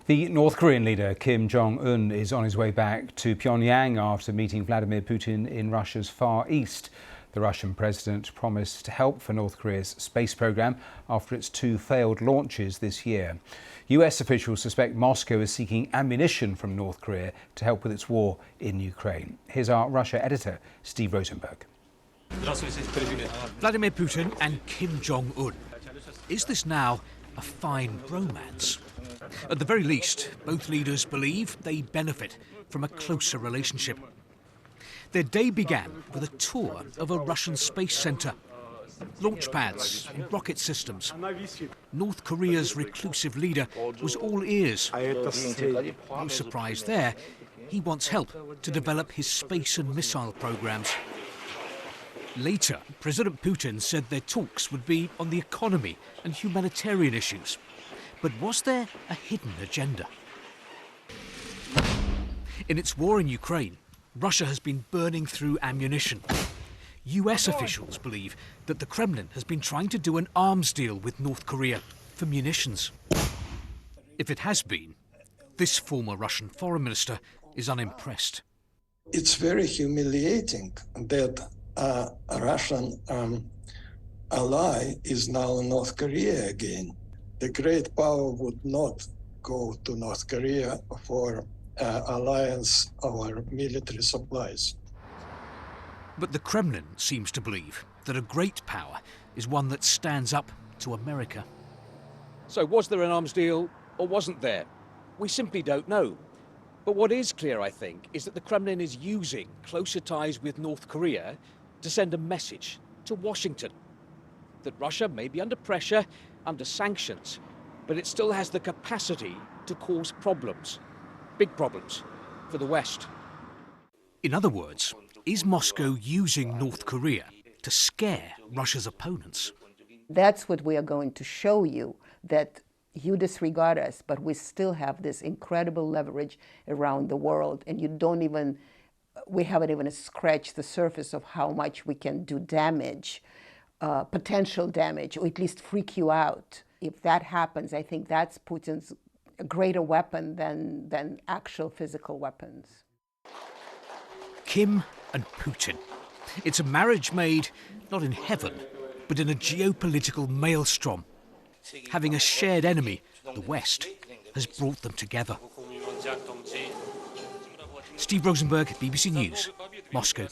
The North Korean leader Kim Jong Un is on his way back to Pyongyang after meeting Vladimir Putin in Russia's Far East. The Russian president promised help for North Korea's space program after its two failed launches this year. US officials suspect Moscow is seeking ammunition from North Korea to help with its war in Ukraine. Here's our Russia editor, Steve Rosenberg. Vladimir Putin and Kim Jong Un. Is this now a fine bromance? At the very least, both leaders believe they benefit from a closer relationship. Their day began with a tour of a Russian space centre. Launch pads and rocket systems. North Korea's reclusive leader was all ears. No surprise there, he wants help to develop his space and missile programmes. Later, President Putin said their talks would be on the economy and humanitarian issues. But was there a hidden agenda? In its war in Ukraine, Russia has been burning through ammunition. US officials believe that the Kremlin has been trying to do an arms deal with North Korea for munitions. If it has been, this former Russian foreign minister is unimpressed. It's very humiliating that a Russian ally is now in North Korea again. The great power would not go to North Korea for alliance or military supplies. But the Kremlin seems to believe that a great power is one that stands up to America. So was there an arms deal or wasn't there? We simply don't know. But what is clear, I think, is that the Kremlin is using closer ties with North Korea to send a message to Washington that Russia may be under pressure, under sanctions, but it still has the capacity to cause problems, big problems, for the West. In other words, is Moscow using North Korea to scare Russia's opponents? That's what we are going to show you, that you disregard us, but we still have this incredible leverage around the world, and we haven't even scratched the surface of how much we can do damage, potential damage, or at least freak you out. If that happens, I think that's Putin's greater weapon than actual physical weapons. Kim and Putin. It's a marriage made not in heaven, but in a geopolitical maelstrom. Having a shared enemy, the West, has brought them together. Steve Rosenberg, BBC News, Moscow.